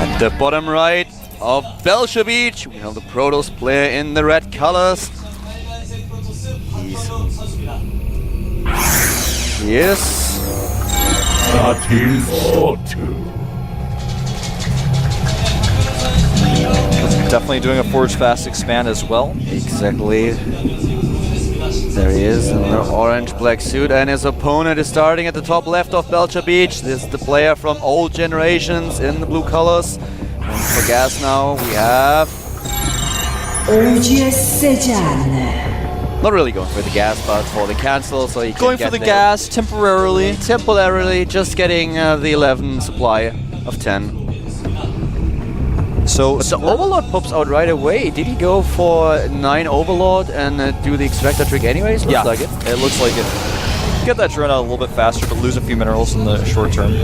At the bottom right of Belcher Beach, we have the Protoss player in the red colors. Yes. Definitely doing a forge fast expand as well. Exactly. There he is in the orange-black suit, and his opponent is starting at the top left of Belcher Beach. This is the player from old generations in the blue colors. And for gas now, we have... Cezanne. Not really going for the gas, but for the cancel, so he can Going get for the there. gas temporarily. Temporarily, just getting the 11 supply of 10. So Overlord pops out right away. Did he go for 9 Overlord and do the extractor trick anyways? Looks like it. It looks like it. Get that drone out a little bit faster, but lose a few minerals in the short term.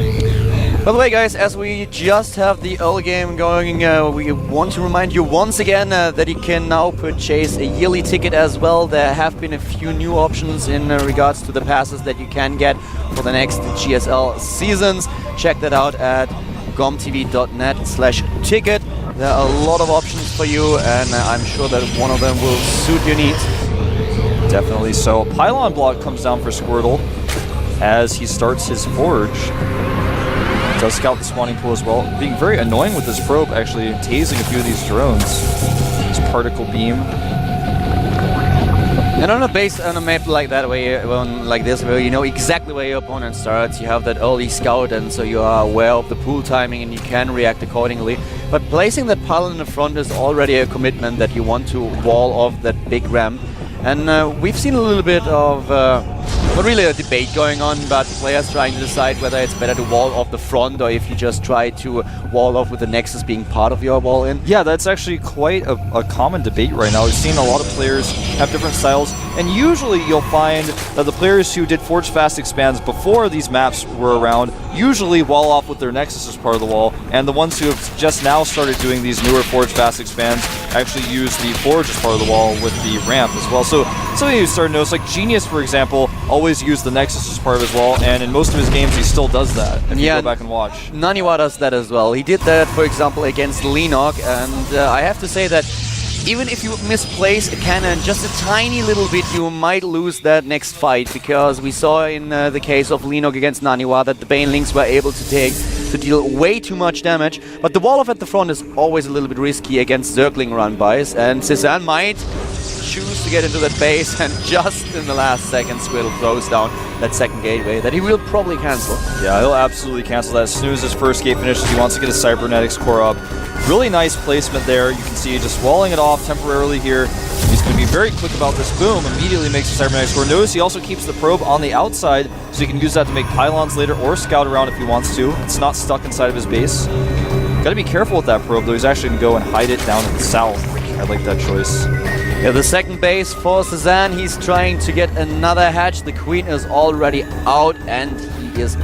By the way, guys, as we just have the early game going, we want to remind you once again that you can now purchase a yearly ticket as well. There have been a few new options in regards to the passes that you can get for the next GSL seasons. Check that out at gomtv.net/ticket. There are a lot of options for you, and I'm sure that one of them will suit your needs. Definitely so. Pylon block comes down for Squirtle as he starts his forge. Does scout the spawning pool as well. Being very annoying with this probe, actually tasing a few of these drones. His particle beam. And on a map like that, where you know exactly where your opponent starts, you have that early scout, and so you are aware of the pool timing and you can react accordingly. But placing that pylon in the front is already a commitment that you want to wall off that big ramp. And we've seen a little bit of, not really a debate going on, but players trying to decide whether it's better to wall off the front or if you just try to wall off with the Nexus being part of your wall in. Yeah, that's actually quite a common debate right now. We've seen a lot of players have different styles, and usually you'll find that the players who did Forge Fast expands before these maps were around usually wall off with their Nexus as part of the wall, and the ones who have just now started doing these newer Forge Fast expands actually use the Forge as part of the wall with the ramp as well. So something you start to notice, like Genius, for example, always used the Nexus as part of his wall, and in most of his games he still does that, if you go back and watch. Naniwa does that as well. He did that, for example, against Lenok, and I have to say that even if you misplace a cannon just a tiny little bit, you might lose that next fight, because we saw in the case of Lenok against Naniwa that the Banelings were able to deal way too much damage, but the wall off at the front is always a little bit risky against circling run-bys, and Cezanne might choose to get into that base, and just in the last second Squirtle throws down that second gateway that he will probably cancel. Yeah, he'll absolutely cancel that as soon as his first gate finishes. He wants to get his cybernetics core up. Really nice placement there. You can see just walling it off temporarily here. He's going to be very quick about this. Boom, immediately makes the cybernetics core. Notice he also keeps the probe on the outside, so he can use that to make pylons later or scout around if he wants to. It's not stuck inside of his base. Got to be careful with that probe, though. He's actually going to go and hide it down in the south. I like that choice. Yeah, the second base for Cezanne. He's trying to get another hatch. The queen is already out, and he is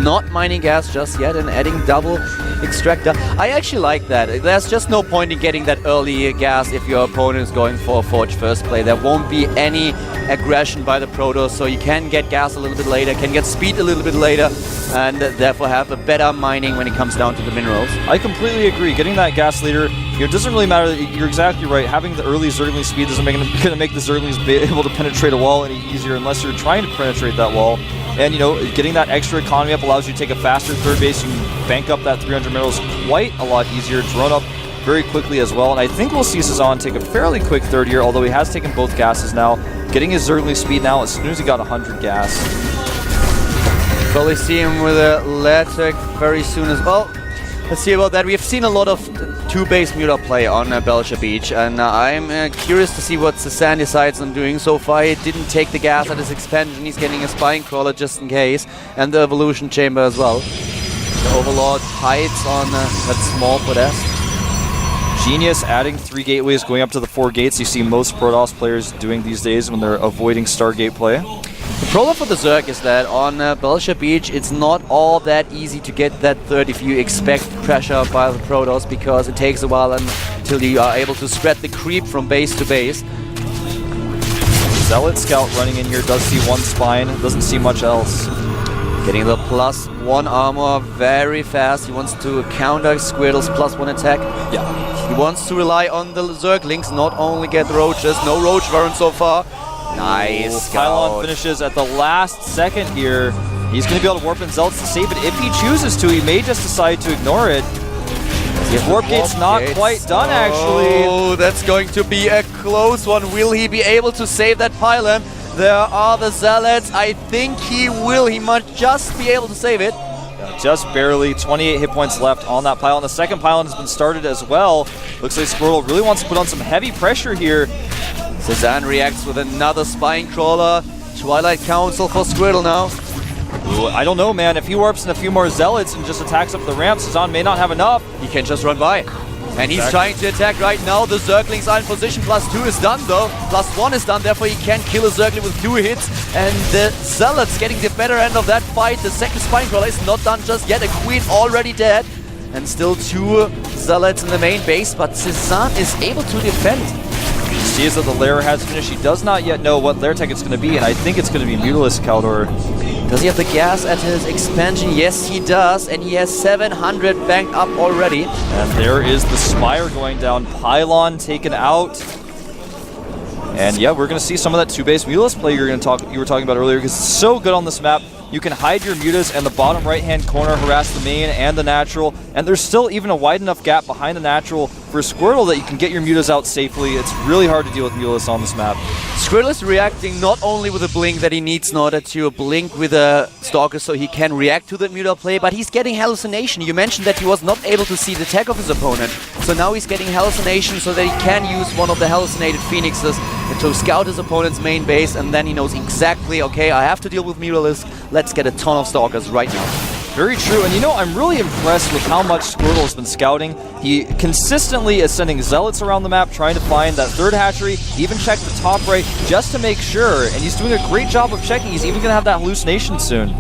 not mining gas just yet and adding double extractor. I actually like that. There's just no point in getting that early gas if your opponent is going for a Forge first play. There won't be any aggression by the Protoss, so you can get gas a little bit later, can get speed a little bit later, and therefore have a better mining when it comes down to the minerals. I completely agree. Getting that gas later, it doesn't really matter. You're exactly right. Having the early Zergling speed isn't going to make the Zerglings be able to penetrate a wall any easier unless you're trying to penetrate that wall. And, you know, getting that extra economy up allows you to take a faster third base. You can bank up that 300 minerals quite a lot easier, drone up very quickly as well. And I think we'll see Cezanne take a fairly quick third here, although he has taken both gases now. Getting his Zergling speed now as soon as he got 100 gas. Probably see him with a Latic very soon as well. Let's see about that. We've seen a lot of two-base mute-up play on Belcher Beach, and I'm curious to see what Cezanne decides on doing. So far, he didn't take the gas at his expansion. He's getting a Spine Crawler just in case, and the Evolution Chamber as well. The Overlord hides on that small podest. Genius adding 3 gateways, going up to the 4 gates. You see most Protoss players doing these days when they're avoiding Stargate play. The problem for the Zerg is that on Belcher Beach, it's not all that easy to get that third if you expect pressure by the Protoss, because it takes a while until you are able to spread the creep from base to base. Zealot Scout running in here does see one spine, doesn't see much else. Getting the +1 armor very fast. He wants to counter Squirtle's +1 attack. Yeah. He wants to rely on the Zerglings, not only get roaches. No roach burn so far. Nice. Pylon finishes at the last second here. He's going to be able to warp in Zealots to save it. If he chooses to, he may just decide to ignore it. His warp gate's not quite done, actually. Oh, that's going to be a close one. Will he be able to save that pylon? There are the Zealots. I think he will. He might just be able to save it. Yeah, just barely. 28 hit points left on that pylon. The second pylon has been started as well. Looks like Squirtle really wants to put on some heavy pressure here. Cezanne reacts with another Spine Crawler. Twilight Council for Squirtle now. Ooh, I don't know, man. If he warps in a few more Zealots and just attacks up the ramp, Cezanne may not have enough. He can just run by. And he's trying to attack right now. The Zerglings are in position. +2 is done though. +1 is done, therefore he can kill a Zergling with 2 hits. And the Zealots getting the better end of that fight. The second Spine Crawler is not done just yet. A Queen already dead. And still 2 Zealots in the main base, but Cezanne is able to defend. He sees that the lair has finished. He does not yet know what lair tech it's going to be, and I think it's going to be Mutalisk Caldor. Does he have the gas at his expansion? Yes, he does, and he has 700 banked up already. And there is the Spire going down. Pylon taken out. And yeah, we're going to see some of that 2-base Mutalisk play you were talking about earlier, because it's so good on this map. You can hide your Mutas and the bottom right-hand corner, harass the main and the natural, and there's still even a wide enough gap behind the natural for Squirtle that you can get your Mutas out safely. It's really hard to deal with Mutalisk on this map. Squirtle is reacting not only with a blink that he needs in order to blink with a Stalker so he can react to the Muta play, but he's getting hallucination. You mentioned that he was not able to see the tech of his opponent, so now he's getting hallucination so that he can use one of the hallucinated Phoenixes to scout his opponent's main base, and then he knows exactly, okay, I have to deal with Mutalisk. Let's get a ton of Stalkers right now. Very true, and you know, I'm really impressed with how much Squirtle has been scouting. He consistently is sending Zealots around the map, trying to find that third hatchery. He even checked the top right just to make sure, and he's doing a great job of checking. He's even going to have that hallucination soon.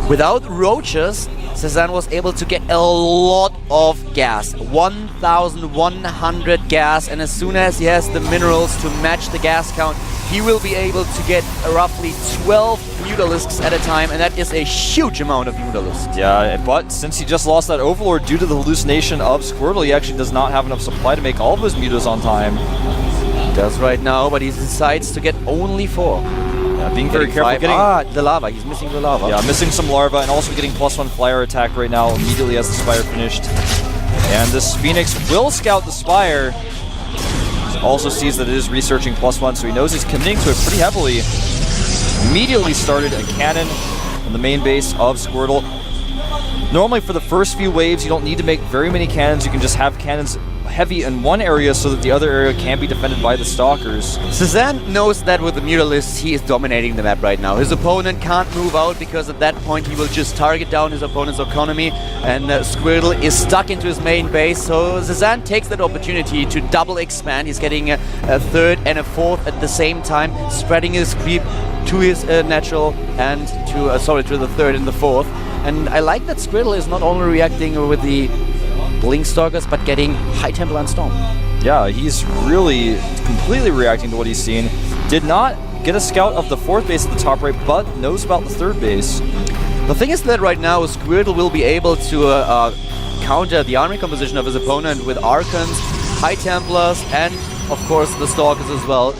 Without roaches, Cezanne was able to get a lot of gas. 1,100 gas, and as soon as he has the minerals to match the gas count, he will be able to get roughly 12 Mutalisks at a time, and that is a huge amount of Mutalisks. Yeah, but since he just lost that Overlord due to the hallucination of Squirtle, he actually does not have enough supply to make all of his Mutas on time. He does right now, but he decides to get only 4. Yeah, being very careful. Getting the lava. He's missing the lava. Yeah, missing some larva, and also getting +1 flyer attack right now immediately as the Spire finished. And this Phoenix will scout the Spire. He also sees that it is researching +1, so he knows he's committing to it pretty heavily. Immediately started a cannon on the main base of Squirtle. Normally for the first few waves, you don't need to make very many cannons. You can just have cannons heavy in one area so that the other area can be defended by the Stalkers. Cezanne knows that with the Mutalisk, he is dominating the map right now. His opponent can't move out because at that point he will just target down his opponent's economy, and Squirtle is stuck into his main base. So Cezanne takes that opportunity to double expand. He's getting a third and a fourth at the same time, spreading his creep to his natural and to the third and the fourth. And I like that Squirtle is not only reacting with the Blink Stalkers, but getting High Temple and Storm. Yeah, he's really completely reacting to what he's seen. Did not get a scout of the 4th base at the top right, but knows about the 3rd base. The thing is that right now Squirtle will be able to counter the army composition of his opponent with Archons, High Templars, and of course the Stalkers as well.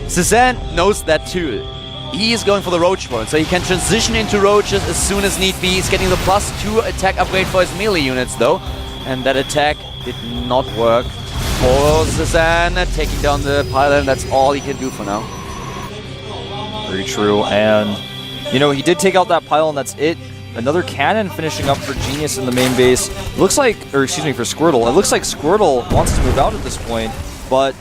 Cezanne knows that too. He is going for the Roach Burn, so he can transition into Roaches as soon as need be. He's getting the +2 attack upgrade for his melee units though. And that attack did not work for Cezanne. Taking down the pylon, that's all he can do for now. Very true, and you know, he did take out that pylon, that's it. Another cannon finishing up for Genius in the main base. Looks like, or excuse me, for Squirtle. It looks like Squirtle wants to move out at this point, but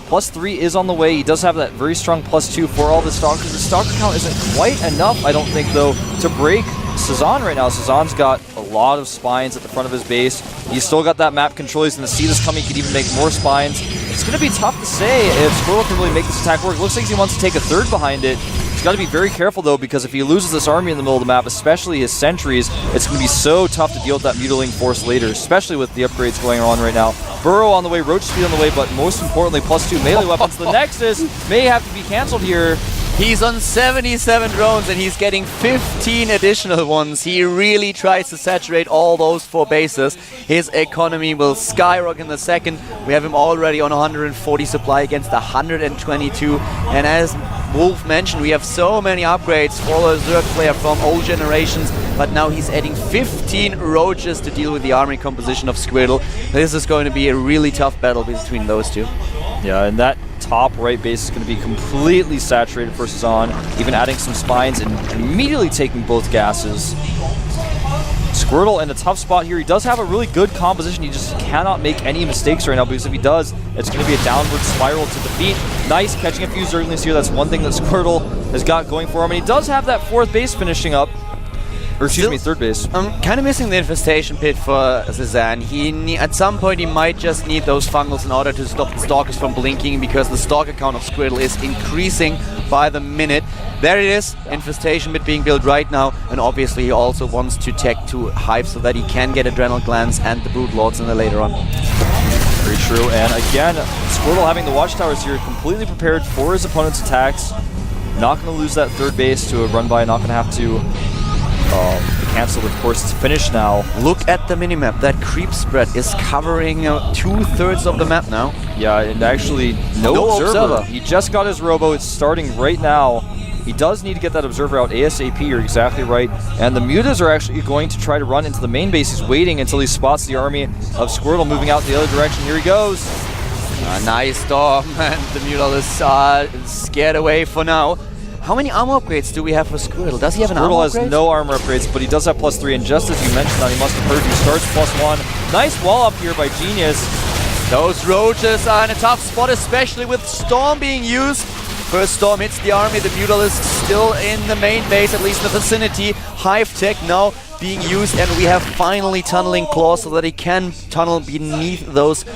+3 is on the way. He does have that very strong +2 for all the Stalkers. The Stalker count isn't quite enough, I don't think, though, to break Cezanne right now. Cezanne's got a lot of spines at the front of his base. He's still got that map control. He's going to see this coming. He could even make more spines. It's going to be tough to say if Squirtle can really make this attack work. Looks like he wants to take a 3rd behind it. He's got to be very careful, though, because if he loses this army in the middle of the map, especially his sentries, it's going to be so tough to deal with that Mutiling force later, especially with the upgrades going on right now. Burrow on the way, Roach Speed on the way, but most importantly, +2 melee weapons. The Nexus may have to be canceled here. He's on 77 drones and he's getting 15 additional ones. He really tries to saturate all those 4 bases. His economy will skyrocket in the second. We have him already on 140 supply against 122. And as Wolf mentioned, we have so many upgrades for the Zerg player from old generations, but now he's adding 15 roaches to deal with the army composition of Squirtle. This is going to be a really tough battle between those two. Yeah, and that top right base is going to be completely saturated for Cezanne, even adding some spines and immediately taking both gases. Squirtle in a tough spot here. He does have a really good composition. He just cannot make any mistakes right now, because if he does, it's going to be a downward spiral to defeat. Nice catching a few Zerglings here. That's one thing that Squirtle has got going for him. And he does have that 4th base finishing up. Or excuse me, 3rd base. I'm kind of missing the infestation pit for Cezanne. At some point he might just need those fungals in order to stop the stalkers from blinking, because the stalker count of Squirtle is increasing by the minute. There it is, infestation pit being built right now, and obviously he also wants to tech to Hive so that he can get Adrenal Glands and the Brood Lords in there later on. Very true, and again, Squirtle having the watchtowers here, completely prepared for his opponent's attacks. Not going to lose that 3rd base to a run by, not going to have to cancel. Of course, it's finished now. Look at the minimap. That creep spread is covering 2/3 of the map now. Yeah, and actually no observer. He just got his robo. It's starting right now. He does need to get that observer out ASAP. You're exactly right. And the mutas are actually going to try to run into the main base. He's waiting until he spots the army of Squirtle moving out the other direction. Here he goes. Nice storm, and the mutal is scared away for now. How many armor upgrades do we have for Squirtle? Does he have an armor upgrade? Squirtle has no armor upgrades, but he does have +3, and just as you mentioned that, he must have heard, he starts +1. Nice wall up here by Genius. Those roaches are in a tough spot, especially with Storm being used. First Storm hits the army, the mutal is still in the main base, at least in the vicinity. Hive Tech now being used, and we have finally Tunneling Claws so that he can tunnel beneath those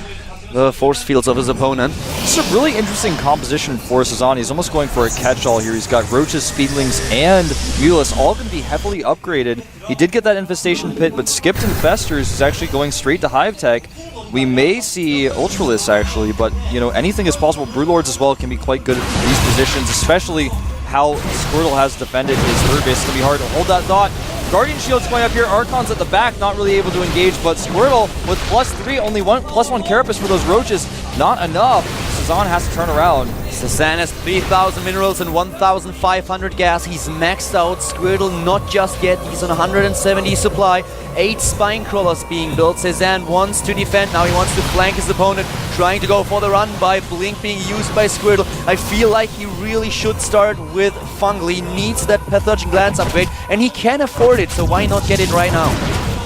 force fields of his opponent. This is a really interesting composition for Cezanne. He's almost going for a catch-all here. He's got Roaches, Speedlings, and Mulas all going to be heavily upgraded. He did get that Infestation Pit, but skipped Infestors. He's actually going straight to Hive Tech. We may see Ultralists, actually, but, you know, anything is possible. Broodlords as well can be quite good at these positions, especially how Squirtle has defended his 3rd base. It's going to be hard to hold that thought. Guardian Shield's going up here. Archon's at the back, not really able to engage, but Squirtle with +3, only +1 Carapace for those Roaches. Not enough. Cezanne has to turn around. Cezanne has 3,000 minerals and 1,500 gas. He's maxed out. Squirtle not just yet. He's on 170 supply. 8 spine crawlers being built. Cezanne wants to defend. Now he wants to flank his opponent, trying to go for the run by Blink being used by Squirtle. I feel like he really should start with Fungal. He needs that Pathogen Glance upgrade, and he can afford it, so why not get it right now?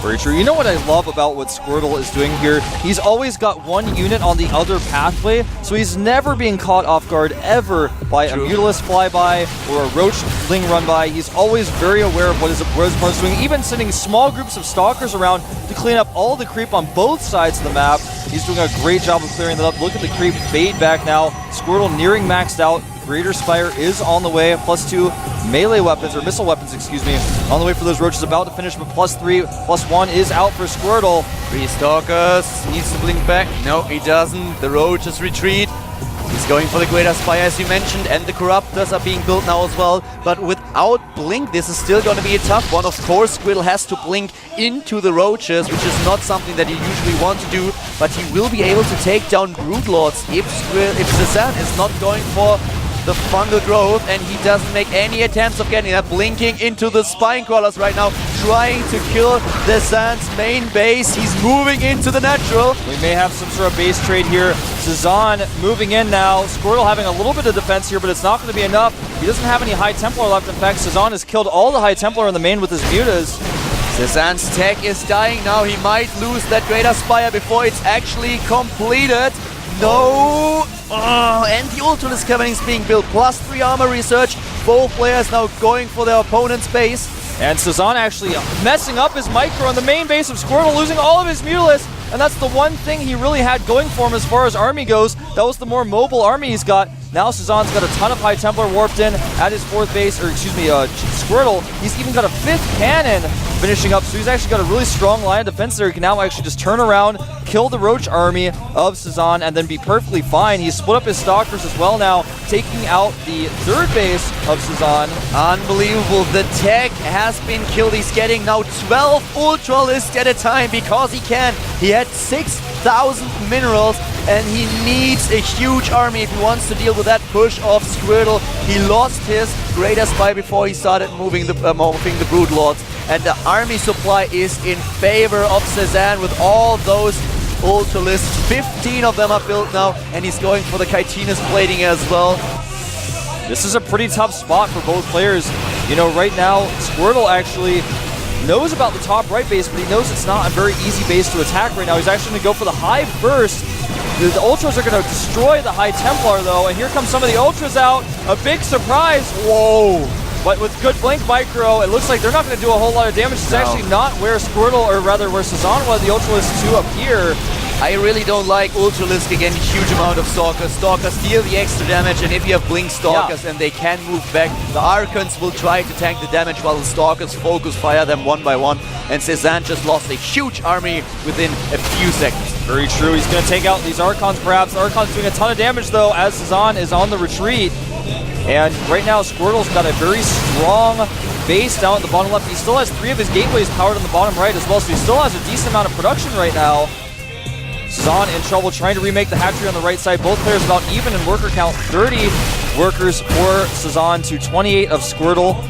Very true. You know what I love about what Squirtle is doing here? He's always got one unit on the other pathway, so he's never being caught off guard ever by a Mutalist flyby or a Roachling run by. He's always very aware of what his opponent's doing, even sending small groups of Stalkers around to clean up all the creep on both sides of the map. He's doing a great job of clearing that up. Look at the creep fade back now. Squirtle nearing maxed out. Greater Spire is on the way. +2 melee weapons, or missile weapons, excuse me, on the way for those Roaches. About to finish, but +3, +1 is out for Squirtle. 3 Stalkers, needs to blink back. No, he doesn't. The Roaches retreat. He's going for the Greater Spire, as you mentioned, and the Corruptors are being built now as well. But without Blink, this is still going to be a tough one. Of course, Squirtle has to blink into the Roaches, which is not something that you usually want to do, but he will be able to take down Broodlords if Cezanne is not going for the fungal growth, and he doesn't make any attempts of getting that. Blinking into the spine crawlers right now, trying to kill Cezanne's main base. He's moving into the natural. We may have some sort of base trade here. Cezanne moving in now. Squirtle having a little bit of defense here, but it's not going to be enough. He doesn't have any High Templar left. In fact, Cezanne has killed all the High Templar in the main with his mutas. Cezanne's tech is dying now. He might lose that Greater Spire before it's actually completed. No! Oh, and the Ultralisk Cavern is being built. +3 armor research. Both players now going for their opponent's base. And Cezanne actually messing up his micro on the main base of Squirtle, losing all of his Mutalisk. and that's the one thing he really had going for him as far as army goes. That was the more mobile army he's got. Now Cezanne's got a ton of High Templar warped in at his 4th base, or excuse me, Squirtle. He's even got a 5th cannon finishing up, so he's actually got a really strong line of defense there. He can now actually just turn around, kill the Roach army of Cezanne, and then be perfectly fine. He's split up his Stalkers as well now, taking out the 3rd base of Cezanne. Unbelievable. The tech has been killed. He's getting now 12 Ultralisks at a time because he can. He had 6,000 minerals, and he needs a huge army if he wants to deal with that push of Squirtle. He lost his Greater Spy before he started moving the Brood Lords, and the army supply is in favor of Cezanne with all those Ultralisks. 15 of them are built now, and he's going for the Chitinous plating as well. This is a pretty tough spot for both players. You know, right now, Squirtle actually knows about the top right base, but he knows it's not a very easy base to attack right now. He's actually going to go for the high burst. The Ultras are going to destroy the High Templar, though, and here come some of the Ultras out. A big surprise. Whoa. But with good Blink Micro, it looks like they're not going to do a whole lot of damage. It's actually not where Squirtle, or rather where Cezanne was, the Ultralisk 2 up here. I really don't like Ultralisk again, huge amount of Stalkers. Stalkers deal the extra damage, and if you have Blink Stalkers and they can move back, the Archons will try to tank the damage while the Stalkers focus fire them one by one, and Cezanne just lost a huge army within a few seconds. Very true. He's going to take out these Archons perhaps. The Archons doing a ton of damage though as Cezanne is on the retreat. And right now Squirtle's got a very strong base down at the bottom left. He still has 3 of his gateways powered on the bottom right as well, so he still has a decent amount of production right now. Cezanne in trouble trying to remake the hatchery on the right side. Both players about even in worker count. 30 workers for Cezanne to 28 of Squirtle.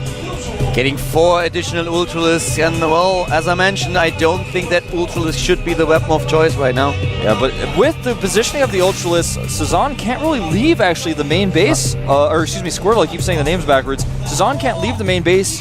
Getting 4 additional Ultralisks, and well, as I mentioned, I don't think that Ultralisk should be the weapon of choice right now. Yeah, but with the positioning of the Ultralisk, Cezanne can't really leave actually the main base, or excuse me, Squirtle, I keep saying the names backwards. Cezanne can't leave the main base.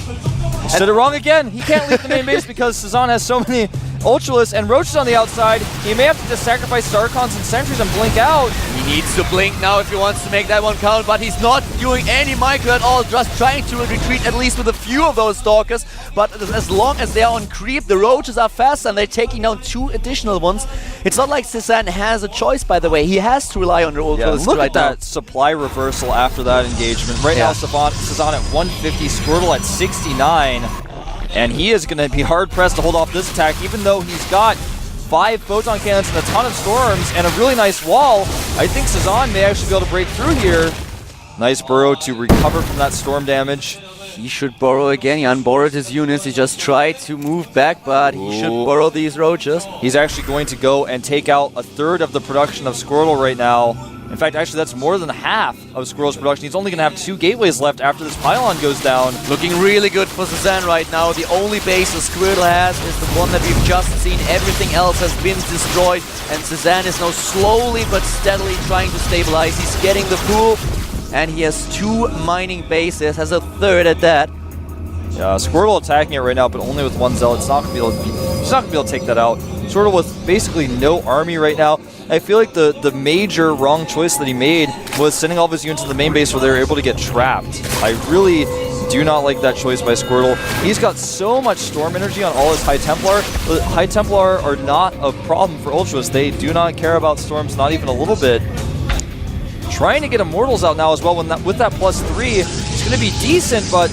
Said it wrong again. He can't leave the main base because Cezanne has so many Ultralisks and Roaches on the outside. He may have to just sacrifice Starcons and Sentries and blink out. He needs to blink now if he wants to make that one count, but he's not doing any micro at all, just trying to retreat at least with a few of those Stalkers. But as long as they are on creep, the Roaches are fast and they're taking down 2 additional ones. It's not like Cezanne has a choice, by the way. He has to rely on the Ultralisks look right at that supply reversal after that engagement. Right now, Cezanne at 150, Squirtle at 69. And he is going to be hard-pressed to hold off this attack, even though he's got 5 photon cannons and a ton of storms and a really nice wall. I think Cezanne may actually be able to break through here. Nice burrow to recover from that storm damage. He should burrow again. He unborrowed his units. He just tried to move back, but he should burrow these Roaches. He's actually going to go and take out a third of the production of Squirtle right now. In fact, actually, that's more than half of Squirtle's production. He's only going to have 2 gateways left after this pylon goes down. Looking really good for Cezanne right now. The only base that Squirtle has is the one that we've just seen. Everything else has been destroyed, and Cezanne is now slowly but steadily trying to stabilize. He's getting the pool, and he has 2 mining bases, has a 3rd at that. Yeah, Squirtle attacking it right now, but only with 1 Zealot. He's not going to be able to take that out. Squirtle with basically no army right now. I feel like the major wrong choice that he made was sending all of his units to the main base where they were able to get trapped. I really do not like that choice by Squirtle. He's got so much storm energy on all his High Templar. The High Templar are not a problem for Ultras. They do not care about storms, not even a little bit. Trying to get Immortals out now as well with that +3. It's going to be decent, but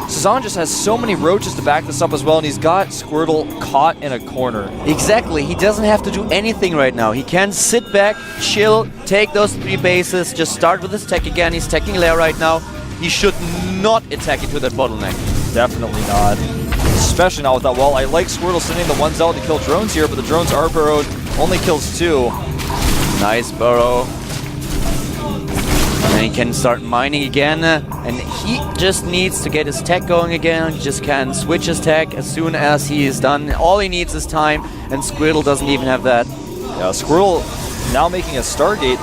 Cezanne just has so many Roaches to back this up as well, and he's got Squirtle caught in a corner. Exactly. He doesn't have to do anything right now. He can sit back, chill, take those 3 bases, just start with his tech again. He's teching Lair right now. He should not attack into that bottleneck. Definitely not. Especially not with that wall. I like Squirtle sending the 1 Zealot to kill drones here, but the drones are burrowed. Only kills 2. Nice burrow. And he can start mining again, and he just needs to get his tech going again. He just can switch his tech as soon as he is done. All he needs is time, and Squirtle doesn't even have that. Yeah, Squirtle now making a Stargate,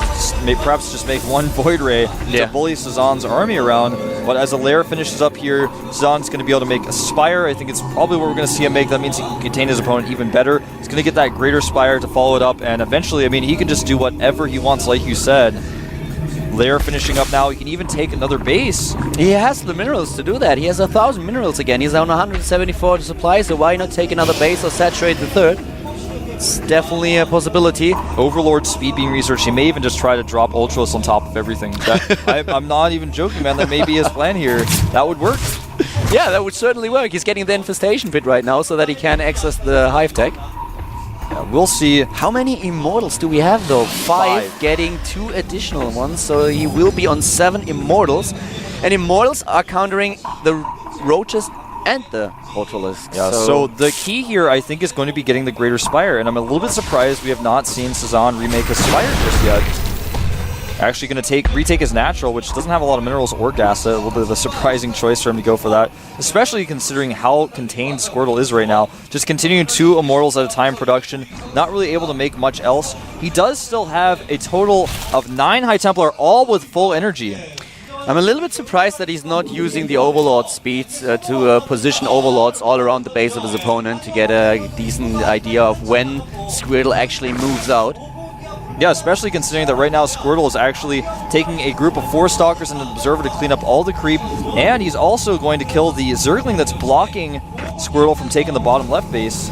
perhaps just make 1 Void Ray to bully Cezanne's army around. But as a lair finishes up here, Cezanne's going to be able to make a Spire. I think it's probably what we're going to see him make. That means he can contain his opponent even better. He's going to get that Greater Spire to follow it up, and eventually, I mean, he can just do whatever he wants, like you said. Lair finishing up now. He can even take another base. He has the minerals to do that. He has 1,000 minerals again. He's on 174 to supply, so why not take another base or saturate the 3rd? It's definitely a possibility. Overlord speed being researched. He may even just try to drop Ultros on top of everything. I'm not even joking, man. That may be his plan here. That would work. Yeah, that would certainly work. He's getting the infestation pit right now so that he can access the hive tech. Yeah, we'll see. How many immortals do we have though? 5, getting 2 additional ones, so he will be on 7 immortals. And immortals are countering the roaches and the Ultralisks. Yeah, so the key here, I think, is going to be getting the Greater Spire, and I'm a little bit surprised we have not seen Cezanne remake a Spire just yet. Actually going to retake his natural, which doesn't have a lot of minerals or gas, so a little bit of a surprising choice for him to go for that, especially considering how contained Squirtle is right now. Just continuing 2 immortals at a time production, not really able to make much else. He does still have a total of 9 High Templar, all with full energy. I'm a little bit surprised that he's not using the Overlord speeds to position Overlords all around the base of his opponent to get a decent idea of when Squirtle actually moves out. Yeah, especially considering that right now Squirtle is actually taking a group of 4 Stalkers and an Observer to clean up all the creep, and he's also going to kill the Zergling that's blocking Squirtle from taking the bottom left base.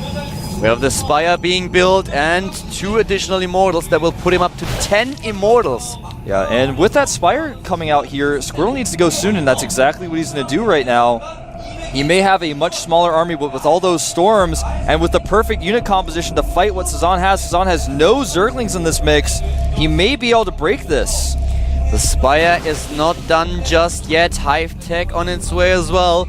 We have the Spire being built and 2 additional Immortals that will put him up to 10 Immortals. Yeah, and with that Spire coming out here, Squirtle needs to go soon, and that's exactly what he's going to do right now. He may have a much smaller army, but with all those storms and with the perfect unit composition to fight what Cezanne has no Zerglings in this mix. He may be able to break this. The Spire is not done just yet. Hive Tech on its way as well.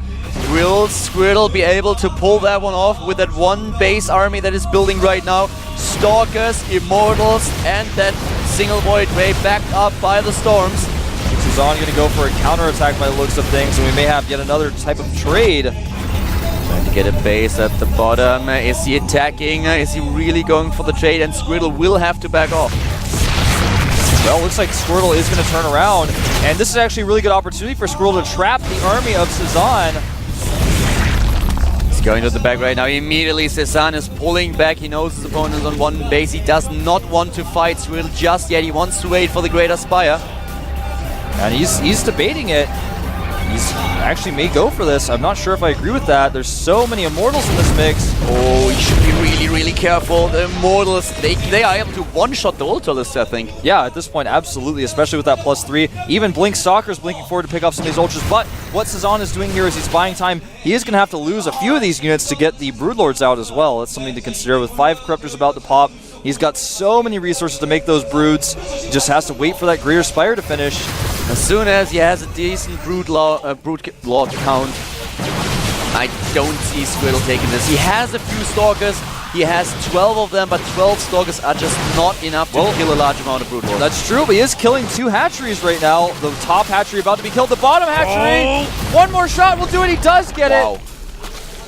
Will Squirtle be able to pull that one off with that 1 base army that is building right now? Stalkers, Immortals, and that single Void Ray backed up by the storms. Cezanne going to go for a counterattack by the looks of things, and we may have yet another type of trade. Trying to get a base at the bottom. Is he attacking? Is he really going for the trade? And Squirtle will have to back off. Well, looks like Squirtle is going to turn around, and this is actually a really good opportunity for Squirtle to trap the army of Cezanne. He's going to the back right now. Immediately, Cezanne is pulling back. He knows his opponent is on 1 base. He does not want to fight Squirtle just yet. He wants to wait for the Greater Spire. And he's debating it. He's actually may go for this. I'm not sure if I agree with that. There's so many Immortals in this mix. Oh, he should be really, really careful. The Immortals, they are able to one-shot the Ultralists, I think. Yeah, at this point, absolutely, especially with that +3. Even Blink Stalker's blinking forward to pick up some of these Ultras, but what Cezanne is doing here is he's buying time. He is going to have to lose a few of these units to get the Broodlords out as well. That's something to consider with 5 Corruptors about to pop. He's got so many resources to make those broods. He just has to wait for that Greater Spire to finish. As soon as he has a decent brood lord count, I don't see Squirtle taking this. He has a few Stalkers. He has 12 of them, but 12 Stalkers are just not enough to kill a large amount of brood lords. That's true, but he is killing 2 hatcheries right now. The top hatchery about to be killed. The bottom hatchery! Oh. 1 more shot will do it. He does get it.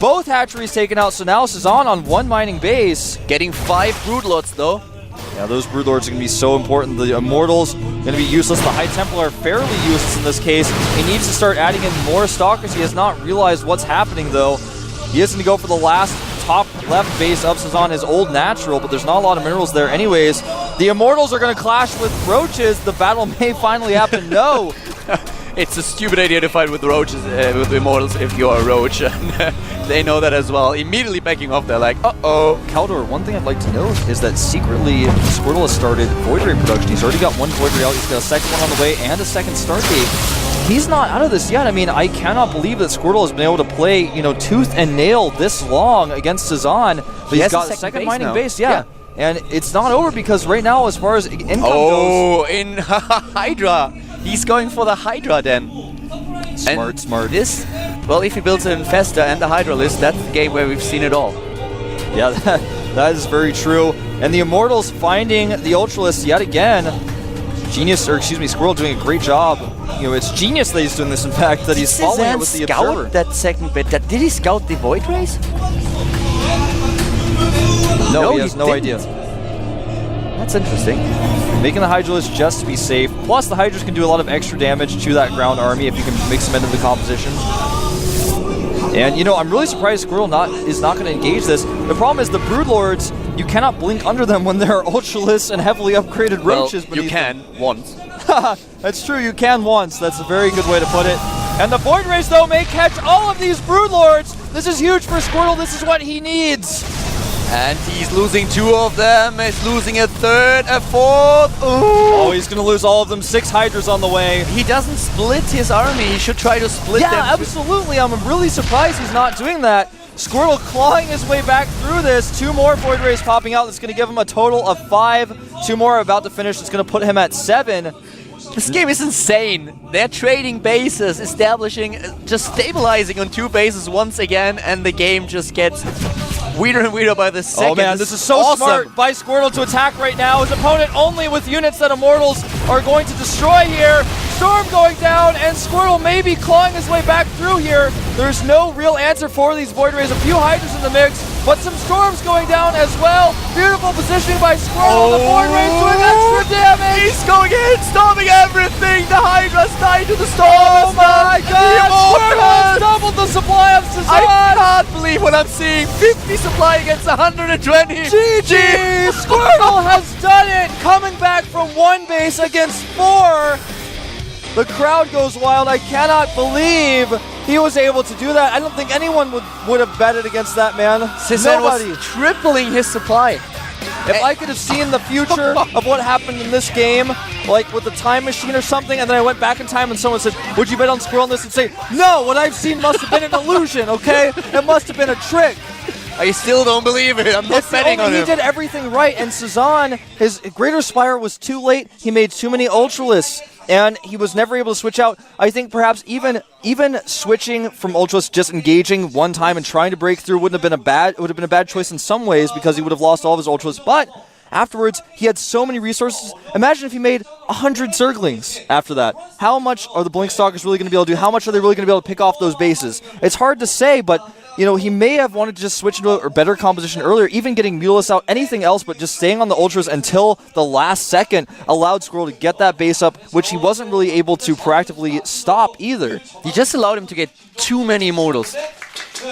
Both hatcheries taken out, so now Cezanne on 1 mining base. Getting 5 Broodlords though. Yeah, those Broodlords are going to be so important. The Immortals going to be useless. The High Templar are fairly useless in this case. He needs to start adding in more Stalkers. He has not realized what's happening though. He is going to go for the last top left base of Cezanne, his old natural, but there's not a lot of minerals there anyways. The Immortals are going to clash with Roaches. The battle may finally happen. No! It's a stupid idea to fight with Roaches, with the Immortals if you're a Roach. They know that as well. Immediately backing off, they're like, uh-oh. Kaldor, one thing I'd like to note is that secretly Squirtle has started Void Ray production. He's already got 1 Void Ray out. He's got a second one on the way and a second Stargate. He's not out of this yet. I mean, I cannot believe that Squirtle has been able to play, you know, tooth and nail this long against Cezanne. But he's got a second mining base, yeah. And it's not over because right now, as far as income goes... Oh, in Hydra. He's going for the Hydra then. Smart. This, well, if he builds an Infestor and the Hydralist, that's the game where we've seen it all. Yeah, that is very true. And the Immortals finding the Ultralists yet again. Squirrel doing a great job. You know, it's genius that he's doing this, in fact, that he's following it with the Observer. That second bit. Did he scout the Void Rays? No, he has no idea. That's interesting. Making the Hydralist just to be safe. Plus, the Hydras can do a lot of extra damage to that ground army if you can mix them into the composition. And, you know, I'm really surprised Squirtle is not going to engage this. The problem is the Broodlords, you cannot blink under them when there are Ultralists and heavily upgraded Roaches beneath you can, once. That's true, you can once. That's a very good way to put it. And the Void Rays, though, may catch all of these Broodlords. This is huge for Squirtle. This is what he needs. And he's losing 2 of them. He's losing a 3rd, a 4th. Ooh. Oh, he's going to lose all of them. 6 Hydras on the way. He doesn't split his army. He should try to split them. Yeah, absolutely. I'm really surprised he's not doing that. Squirtle clawing his way back through this. 2 more Void Rays popping out. That's going to give him a total of 5. 2 more about to finish. It's going to put him at 7. This game is insane. They're trading bases, establishing, just stabilizing on 2 bases once again, and the game just gets weirder and weirder by the second. Oh man, this is so smart by Squirtle to attack right now. His opponent only with units that Immortals are going to destroy here. Storm going down, and Squirtle may be clawing his way back through here. There's no real answer for these Void Rays. A few Hydras in the mix, but some Storms going down as well. Beautiful positioning by Squirtle. The Void Rays doing extra damage. He's going in, storming everything. The Hydra's tied to the Storm. Oh my god, Squirtle has doubled the supply of Cezanne. I can't believe what I'm seeing. 50 supply against 120. GG! Squirtle has done it, coming back from 1 base against 4. The crowd goes wild. I cannot believe he was able to do that. I don't think anyone would have betted against that, man. Cezanne Nobody. was tripling his supply. If I could have seen the future of what happened in this game, like with the time machine or something, and then I went back in time and someone said, would you bet on Squirtle on this? And say, no, what I've seen must have been an illusion, okay? It must have been a trick. I still don't believe it. I'm not betting on him. He did everything right, and Cezanne, his Greater Spire was too late. He made too many Ultralisks, and he was never able to switch out. I think perhaps even switching from Ultralisk, just engaging one time and trying to break through would have been a bad choice in some ways because he would have lost all of his Ultralisks. But afterwards, he had so many resources. Imagine if he made 100 Zerglings after that. How much are the Blink Stalkers really going to be able to do? How much are they really going to be able to pick off those bases? It's hard to say, but you know, he may have wanted to just switch into a better composition earlier, even getting Mulus out, anything else, but just staying on the Ultras until the last second allowed Squirtle to get that base up, which he wasn't really able to proactively stop either. You just allowed him to get too many Immortals.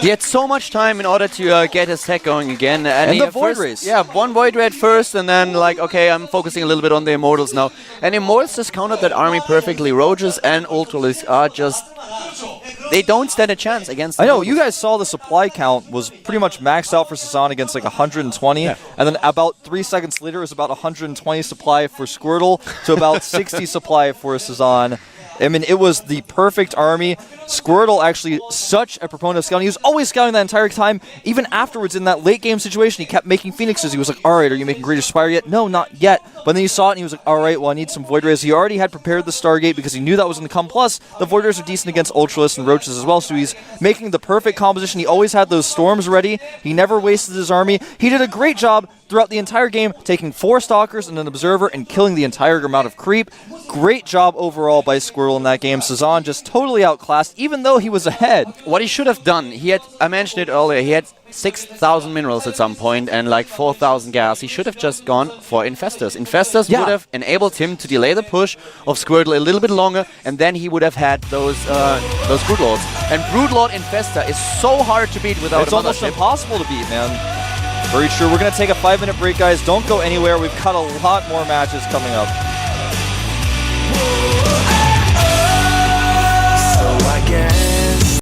He had so much time in order to get his tech going again. And the Void Rays. Yeah, 1 Void Ray first, and then like, okay, I'm focusing a little bit on the Immortals now. And Immortals just countered that army perfectly. Roges and Ultralisks are just... They don't stand a chance against the I know, Immortals. you guys saw the supply count was pretty much maxed out for Cezanne against like 120, and then about 3 seconds later it was about 120 supply for Squirtle to about 60 supply for Cezanne. I mean, it was the perfect army. Squirtle actually such a proponent of scouting. He was always scouting that entire time. Even afterwards in that late game situation, he kept making Phoenixes. He was like, all right, are you making Greater Spire yet? No, not yet. But then he saw it and he was like, all right, well, I need some Void Rays. He already had prepared the Stargate because he knew that was going to come. Plus, the Void Rays are decent against Ultralisks and Roaches as well, so he's making the perfect composition. He always had those Storms ready. He never wasted his army. He did a great job throughout the entire game, taking 4 Stalkers and an Observer and killing the entire amount of creep. Great job overall by Squirtle in that game. Cezanne just totally outclassed, even though he was ahead. What he should have done, I mentioned it earlier, he had 6,000 minerals at some point and like 4,000 gas. He should have just gone for Infestors. Infestors would have enabled him to delay the push of Squirtle a little bit longer, and then he would have had those Broodlords. And Broodlord Infestor is so hard to beat without It's almost impossible to beat, man. Very true. We're going to take a 5-minute break, guys. Don't go anywhere. We've got a lot more matches coming up.